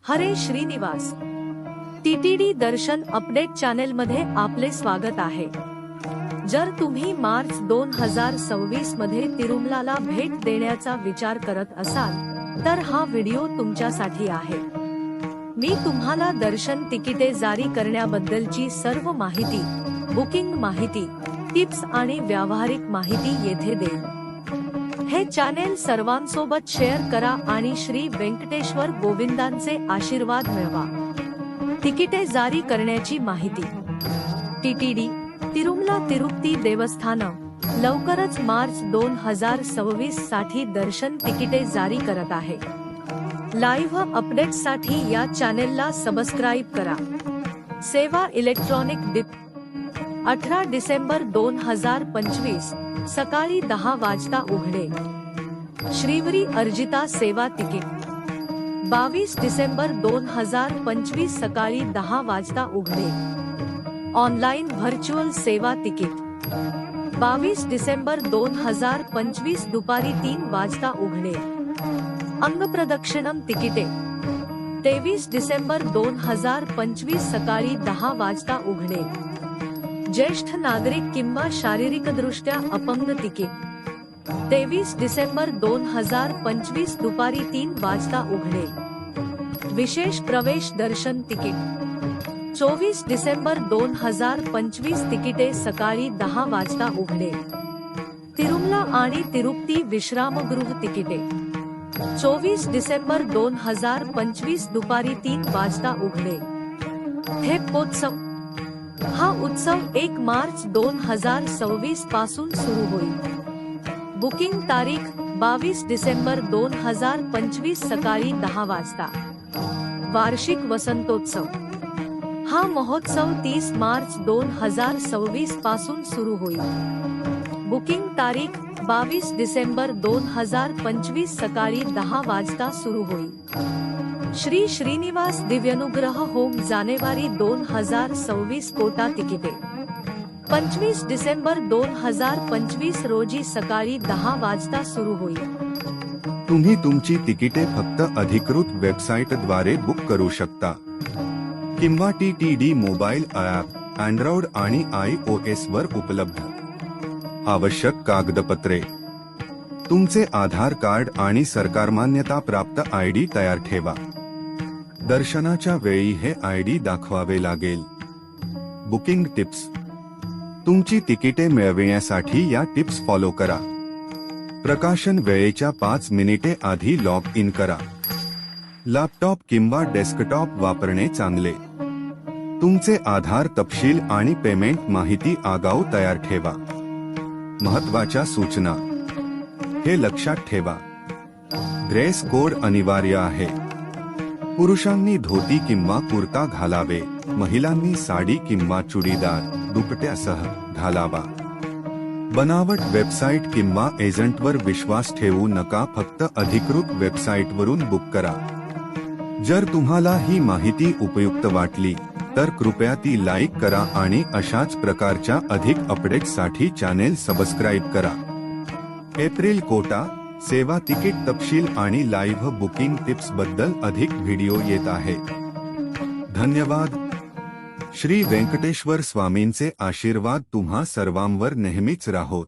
हरे श्रीनिवास. टीटीडी दर्शन update channel मध्ये आपले स्वागत आहे. जर तुम्ही मार्च 2026 मध्ये तिरुमलाला भेट देण्याचा विचार करत असाल तर हा व्हिडिओ तुमच्यासाठी आहे. मी तुम्हाला दर्शन तिकिटे जारी करण्याबद्दलची सर्व माहिती, बुकिंग माहिती, टिप्स आणि व्यावहारिक माहिती येथे देईन. हे चॅनेल सर्वांसोबत शेअर करा आणि श्री वेंकटेश्वर गोविंदांचे आशीर्वाद मिळवा. तिकिटे जारी करण्याची माहिती. टीटीडी तिरुमला तिरुपती देवस्थानम लवकरच मार्च 2026 साठी दर्शन तिकिटे जारी करत आहे. लाईव्ह अपडेट्ससाठी या चॅनेलला सबस्क्राईब करा. सेवा इलेक्ट्रॉनिक डिप 18 डिसेंबर 2025 सकाळी 10 वाजता उघडे. श्रीवरी अर्जिता सेवा तिकीट 22 डिसेंबर 2025 सकाळी 10 वाजता उघडे. ऑनलाइन व्हर्च्युअल सेवा तिकीट 22 डिसेंबर 2025 दुपारी 3 वाजता उघडे. अंगप्रदक्षिणम तिकिटे 23 डिसेंबर 2025 सकाळी 10 वाजता उघडे. ज्येष्ठ नागरिक किंवा शारीरिकदृष्ट्या अपंग तिकीट 23 डिसेंबर 2025 दुपारी 3 वाजता उघडे. विशेष प्रवेश दर्शन तिकीट 24 डिसेंबर 2025 तिकिटे सकाळी 10 वाजता उघडे. तिरुमला आणि तिरुपती विश्रामगृह तिकिटे 24 डिसेंबर 2025 दुपारी 3 वाजता उघडे. थेप्पोत्सव हा उत्सव 1 मार्च 2026 पासून सुरू होईल. बुकिंग तारीख 22 डिसेंबर 2025 सकाळी 10 वाजता. वार्षिक वसंतोत्सव हा महोत्सव 30 मार्च 2026 पासून सुरू होईल. बुकिंग तारीख 22 डिसेंबर 2025 सकाळी 10 वाजता सुरू होईल. श्री श्रीनिवास दिव्यानुग्रह होम जानेवारी 2026 कोटा तिकिटे 25 डिसेंबर 2025 रोजी सकाळी 10 वाजता सुरू होईल. तुम्ही तुमची तिकिटे फक्त अधिकृत वेबसाईटद्वारे बुक करू शकता किंवा टीटीडी मोबाईल ॲप अँड्रॉइड आणि iOS वर उपलब्ध. आवश्यक कागदपत्रे. तुमचे आधार कार्ड आणि सरकारमान्यता प्राप्त ID तयार ठेवा. दर्शनाच्या वेळी हे ID दाखवावे लागेल. Booking tips. तुमची तिकिटे मिळविण्यासाठी या टिप्स फॉलो करा. प्रकाशन वेळेच्या 5 मिनिटे आधी लॉग इन करा. लॅपटॉप किंवा डेस्कटॉप वापरणे चांगले. तुमचे आधार तपशील आणि पेमेंट माहिती आगाऊ तयार ठेवा. महत्त्वाच्या सूचना. हे लक्षात ठेवा, ड्रेस कोड अनिवार्य आहे. पुरुषांनी धोती किंवा कुर्ता घालावे, महिलांनी साडी किंवा चुडीदार दुपट्यासह घालावा. बनावट वेबसाईट किंवा एजंटवर विश्वास ठेवू नका. फक्त अधिकृत वेबसाईटवरून बुक करा. जर तुम्हाला ही माहिती उपयुक्त वाटली तर कृपया ती लाईक करा आणि अशाच प्रकारच्या अधिक अपडेट्ससाठी चॅनेल सबस्क्राईब करा. एप्रिल कोटा सेवा तिकीट तपशील आणि लाईव्ह बुकिंग टिप्स बद्दल अधिक व्हिडिओ येत आहे. धन्यवाद. श्री वेंकटेश्वर स्वामींचे आशीर्वाद तुम्हा सर्वांवर नेहमीच राहोत.